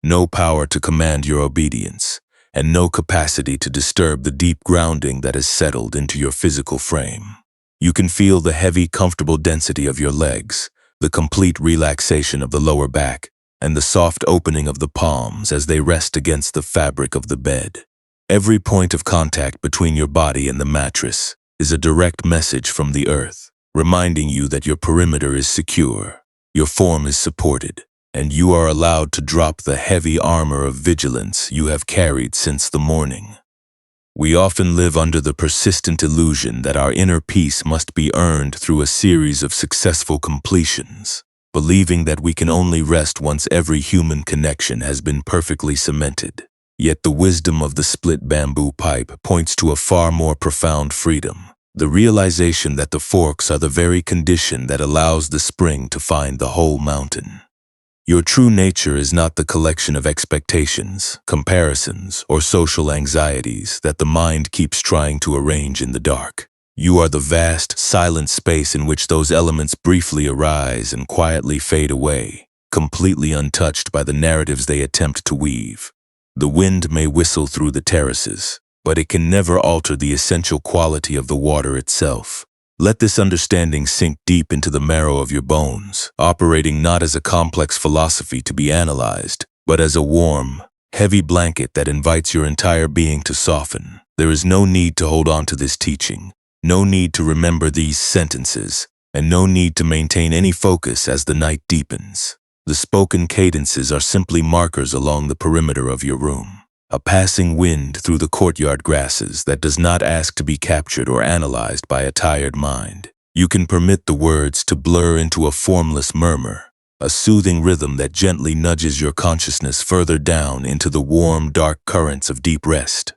no power to command your obedience, and no capacity to disturb the deep grounding that has settled into your physical frame. You can feel the heavy, comfortable density of your legs, the complete relaxation of the lower back, and the soft opening of the palms as they rest against the fabric of the bed. Every point of contact between your body and the mattress is a direct message from the earth, reminding you that your perimeter is secure, your form is supported, and you are allowed to drop the heavy armor of vigilance you have carried since the morning. We often live under the persistent illusion that our inner peace must be earned through a series of successful completions, believing that we can only rest once every human connection has been perfectly cemented. Yet the wisdom of the split bamboo pipe points to a far more profound freedom, the realization that the forks are the very condition that allows the spring to find the whole mountain. Your true nature is not the collection of expectations, comparisons, or social anxieties that the mind keeps trying to arrange in the dark. You are the vast, silent space in which those elements briefly arise and quietly fade away, completely untouched by the narratives they attempt to weave. The wind may whistle through the terraces, but it can never alter the essential quality of the water itself. Let this understanding sink deep into the marrow of your bones, operating not as a complex philosophy to be analyzed, but as a warm, heavy blanket that invites your entire being to soften. There is no need to hold on to this teaching, no need to remember these sentences, and no need to maintain any focus as the night deepens. The spoken cadences are simply markers along the perimeter of your room, a passing wind through the courtyard grasses that does not ask to be captured or analyzed by a tired mind. You can permit the words to blur into a formless murmur, a soothing rhythm that gently nudges your consciousness further down into the warm, dark currents of deep rest.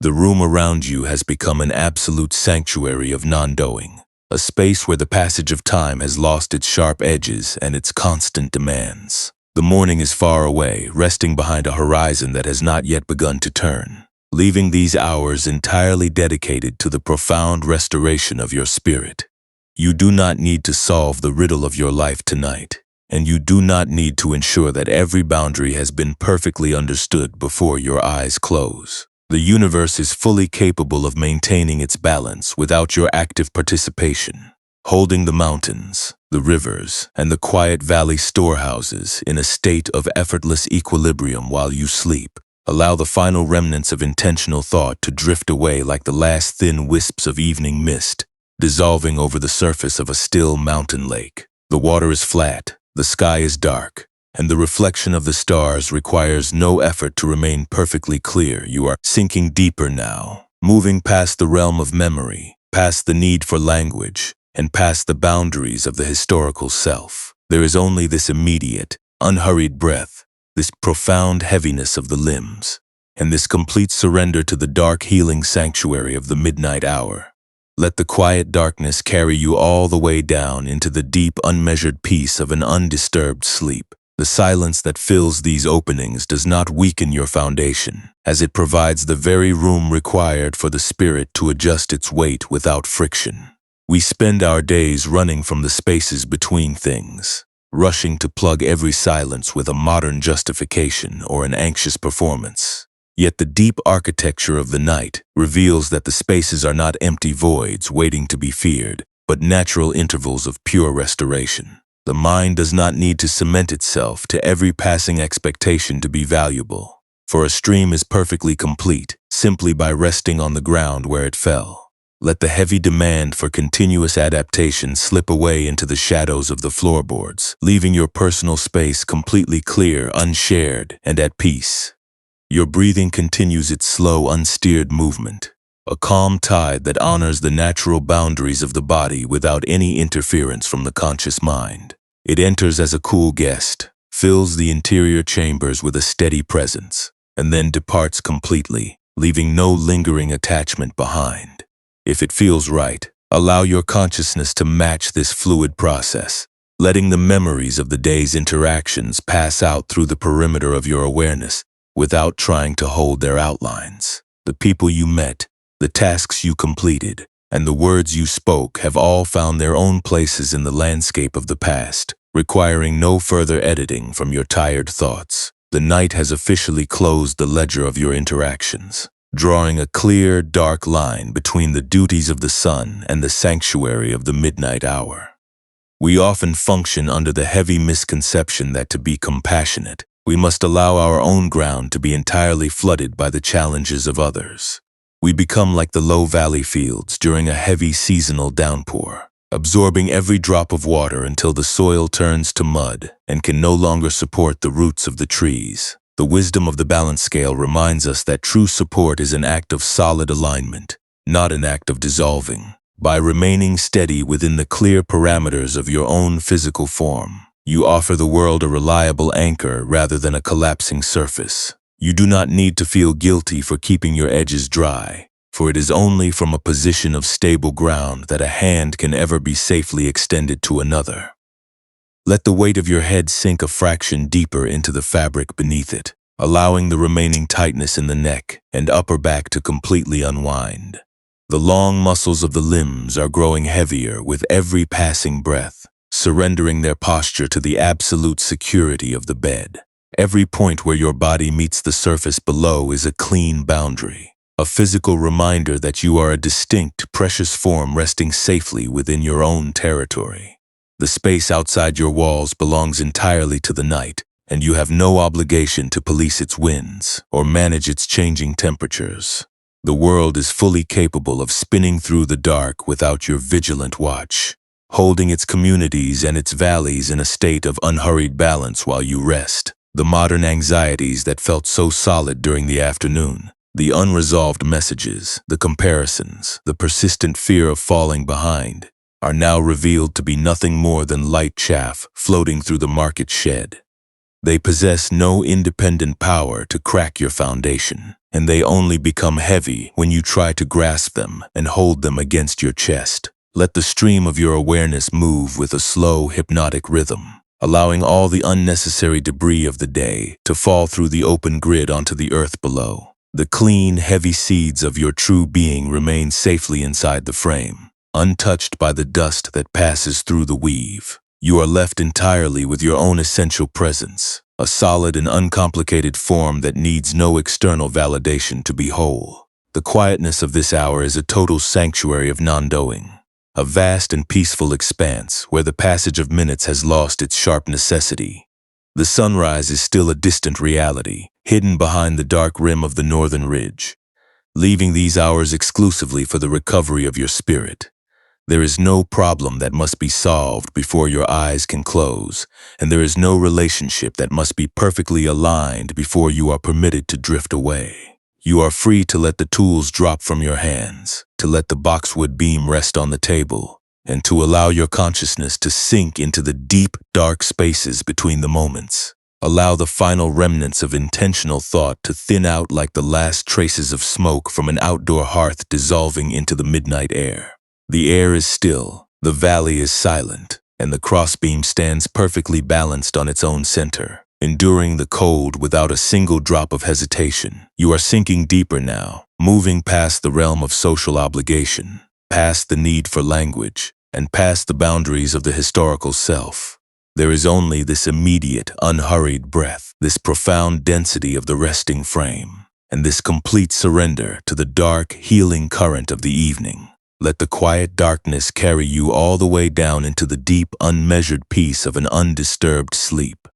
The room around you has become an absolute sanctuary of non-doing, a space where the passage of time has lost its sharp edges and its constant demands. The morning is far away, resting behind a horizon that has not yet begun to turn, leaving these hours entirely dedicated to the profound restoration of your spirit. You do not need to solve the riddle of your life tonight, and you do not need to ensure that every boundary has been perfectly understood before your eyes close. The universe is fully capable of maintaining its balance without your active participation, holding the mountains, the rivers, and the quiet valley storehouses in a state of effortless equilibrium while you sleep. Allow the final remnants of intentional thought to drift away like the last thin wisps of evening mist, dissolving over the surface of a still mountain lake. The water is flat, the sky is dark, and the reflection of the stars requires no effort to remain perfectly clear. You are sinking deeper now, moving past the realm of memory, past the need for language, and past the boundaries of the historical self. There is only this immediate, unhurried breath, this profound heaviness of the limbs, and this complete surrender to the dark healing sanctuary of the midnight hour. Let the quiet darkness carry you all the way down into the deep, unmeasured peace of an undisturbed sleep. The silence that fills these openings does not weaken your foundation, as it provides the very room required for the spirit to adjust its weight without friction. We spend our days running from the spaces between things, rushing to plug every silence with a modern justification or an anxious performance. Yet the deep architecture of the night reveals that the spaces are not empty voids waiting to be feared, but natural intervals of pure restoration. The mind does not need to cement itself to every passing expectation to be valuable, for a stream is perfectly complete simply by resting on the ground where it fell. Let the heavy demand for continuous adaptation slip away into the shadows of the floorboards, leaving your personal space completely clear, unshared, and at peace. Your breathing continues its slow, unsteered movement, a calm tide that honors the natural boundaries of the body without any interference from the conscious mind. It enters as a cool guest, fills the interior chambers with a steady presence, and then departs completely, leaving no lingering attachment behind. If it feels right, allow your consciousness to match this fluid process, letting the memories of the day's interactions pass out through the perimeter of your awareness without trying to hold their outlines. The people you met, the tasks you completed, and the words you spoke have all found their own places in the landscape of the past, requiring no further editing from your tired thoughts. The night has officially closed the ledger of your interactions, drawing a clear, dark line between the duties of the sun and the sanctuary of the midnight hour. We often function under the heavy misconception that to be compassionate, we must allow our own ground to be entirely flooded by the challenges of others. We become like the low valley fields during a heavy seasonal downpour, absorbing every drop of water until the soil turns to mud and can no longer support the roots of the trees. The wisdom of the balance scale reminds us that true support is an act of solid alignment, not an act of dissolving. By remaining steady within the clear parameters of your own physical form, you offer the world a reliable anchor rather than a collapsing surface. You do not need to feel guilty for keeping your edges dry, for it is only from a position of stable ground that a hand can ever be safely extended to another. Let the weight of your head sink a fraction deeper into the fabric beneath it, allowing the remaining tightness in the neck and upper back to completely unwind. The long muscles of the limbs are growing heavier with every passing breath, surrendering their posture to the absolute security of the bed. Every point where your body meets the surface below is a clean boundary, a physical reminder that you are a distinct, precious form resting safely within your own territory. The space outside your walls belongs entirely to the night, and you have no obligation to police its winds or manage its changing temperatures. The world is fully capable of spinning through the dark without your vigilant watch, holding its communities and its valleys in a state of unhurried balance while you rest. The modern anxieties that felt so solid during the afternoon, the unresolved messages, the comparisons, the persistent fear of falling behind, are now revealed to be nothing more than light chaff floating through the market shed. They possess no independent power to crack your foundation, and they only become heavy when you try to grasp them and hold them against your chest. Let the stream of your awareness move with a slow, hypnotic rhythm, allowing all the unnecessary debris of the day to fall through the open grid onto the earth below. The clean, heavy seeds of your true being remain safely inside the frame, untouched by the dust that passes through the weave. You are left entirely with your own essential presence, a solid and uncomplicated form that needs no external validation to be whole. The quietness of this hour is a total sanctuary of non-doing, a vast and peaceful expanse where the passage of minutes has lost its sharp necessity. The sunrise is still a distant reality, hidden behind the dark rim of the northern ridge, leaving these hours exclusively for the recovery of your spirit. There is no problem that must be solved before your eyes can close, and there is no relationship that must be perfectly aligned before you are permitted to drift away. You are free to let the tools drop from your hands, to let the boxwood beam rest on the table, and to allow your consciousness to sink into the deep, dark spaces between the moments. Allow the final remnants of intentional thought to thin out like the last traces of smoke from an outdoor hearth dissolving into the midnight air. The air is still, the valley is silent, and the crossbeam stands perfectly balanced on its own center, enduring the cold without a single drop of hesitation. You are sinking deeper now, moving past the realm of social obligation, past the need for language, and past the boundaries of the historical self. There is only this immediate, unhurried breath, this profound density of the resting frame, and this complete surrender to the dark, healing current of the evening. Let the quiet darkness carry you all the way down into the deep, unmeasured peace of an undisturbed sleep.